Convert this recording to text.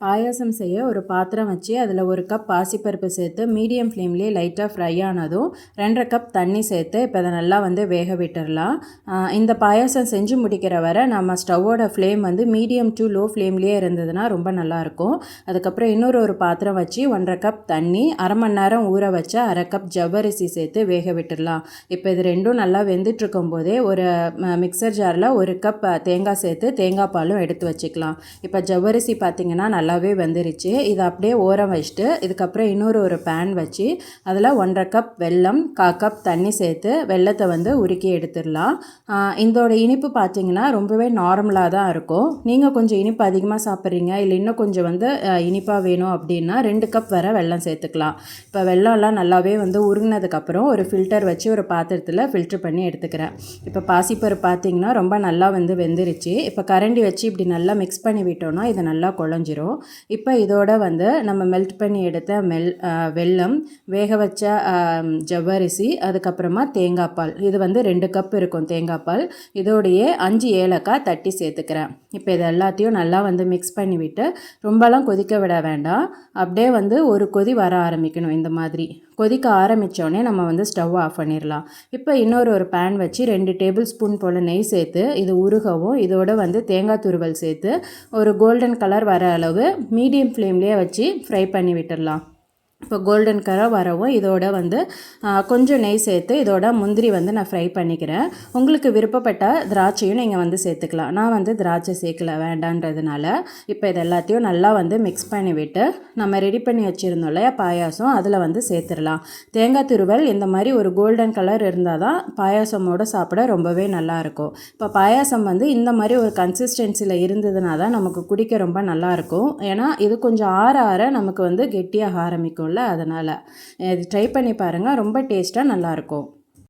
பாயாசம் செய்ய ஒரு பாத்திரம் வச்சு அதில் 1 கப் பாசிப்பருப்பு சேர்த்து மீடியம் ஃப்ளேம்லேயே லைட்டாக ஃப்ரை ஆனதும் 2 கப் தண்ணி சேர்த்து இப்போ அதை நல்லா வேக விட்டுடலாம். இந்த பாயாசம் செஞ்சு முடிக்கிற வரை நம்ம ஸ்டவ்வோட ஃப்ளேம் மீடியம் டு லோ ஃப்ளேம்லேயே இருந்ததுன்னா ரொம்ப நல்லாயிருக்கும். அதுக்கப்புறம் இன்னொரு பாத்திரம் வச்சு 1.5 கப் தண்ணி, அரை மணி நேரம் ஊற வச்ச 1/2 கப் ஜவ்வரிசி சேர்த்து வேக விட்டுடலாம். இப்போ இது ரெண்டும் நல்லா வெந்துட்டுருக்கும் போதே ஒரு மிக்சர் ஜாரில் 1 கப் தேங்காய் சேர்த்து தேங்காய் பாலும் எடுத்து வச்சுக்கலாம். இப்போ ஜவ்வரிசி பார்த்திங்கன்னா நல்லாவே வெந்துருச்சு. இதை அப்படியே ஓரம் வச்சுட்டு இதுக்கப்புறம் இன்னொரு பேன் வச்சு அதில் 1.5 கப் வெல்லம், 1/4 கப் தண்ணி சேர்த்து வெல்லத்தை உருக்கி எடுத்துடலாம். இதோட இனிப்பு பார்த்திங்கன்னா ரொம்பவே நார்மலாக தான் இருக்கும். நீங்கள் கொஞ்சம் இனிப்பு அதிகமாக சாப்பிட்றீங்க, இல்லை இன்னும் கொஞ்சம் இனிப்பாக வேணும் அப்படின்னா 2 கப் வரை வெல்லம் சேர்த்துக்கலாம். இப்போ வெல்லம்லாம் நல்லாவே உருங்கினதுக்கப்புறம் ஒரு ஃபில்டர் வச்சு ஒரு பாத்திரத்தில் ஃபில்ட்ரு பண்ணி எடுத்துக்கிறேன். இப்போ பாசிப்பருப்பு பார்த்திங்கன்னா ரொம்ப நல்லா வெந்துருச்சு. இப்போ கரண்டி வச்சு இப்படி நல்லா மிக்ஸ் பண்ணி விட்டோன்னா இது நல்லா குழஞ்சிரும். இப்போ இதோட நம்ம மெல்ட் பண்ணி எடுத்த வெல்லம், வேக வச்ச ஜவ்வரிசி, அதுக்கப்புறமா தேங்காய் பால், இது 2 கப் இருக்கும் தேங்காய் பால், இதோடையே 5 ஏலக்காய் தட்டி சேர்த்துக்கிறேன். இப்போ இது எல்லாத்தையும் நல்லா மிக்ஸ் பண்ணி விட்டு ரொம்பலாம் கொதிக்க விட வேண்டாம். அப்படியே ஒரு கொதி வர ஆரம்பிக்கணும். இந்த மாதிரி கொதிக்க ஆரம்பித்தோடனே நம்ம ஸ்டவ் ஆஃப் பண்ணிடலாம். இப்போ இன்னொரு பேன் வச்சு 2 டேபிள் ஸ்பூன் போல் நெய் சேர்த்து இது உருகவும் இதோட தேங்காய் துருவல் சேர்த்து ஒரு கோல்டன் கலர் வர அளவு மீடியம் ஃப்ளேம்லேயே வச்சு ஃப்ரை பண்ணி விட்டுடலாம். இப்போ கோல்டன் கலர் வரவும் இதோட கொஞ்சம் நெய் சேர்த்து இதோட முந்திரி நான் ஃப்ரை பண்ணிக்கிறேன். உங்களுக்கு விருப்பப்பட்ட திராட்சையும் நீங்கள் சேர்த்துக்கலாம். நான் திராட்சை சேர்க்கல வேண்டான்றதுனால. இப்போ இது எல்லாத்தையும் நல்லா மிக்ஸ் பண்ணி விட்டு நம்ம ரெடி பண்ணி வச்சுருந்தோம் இல்லையா பாயாசம், அதில் சேர்த்துடலாம். தேங்காய் துருவல் இந்த மாதிரி ஒரு கோல்டன் கலர் இருந்தால் தான் பாயாசமோடு சாப்பிட ரொம்பவே நல்லாயிருக்கும். இப்போ பாயாசம் இந்த மாதிரி ஒரு கன்சிஸ்டன்சியில் இருந்ததுனா தான் நமக்கு குடிக்க ரொம்ப நல்லாயிருக்கும். ஏன்னா இது கொஞ்சம் ஆற ஆற நமக்கு கெட்டியாக ஆரம்பிக்கும். அதனால் இது ட்ரை பண்ணி பாருங்கள், ரொம்ப டேஸ்ட்டாக நல்லாயிருக்கும்.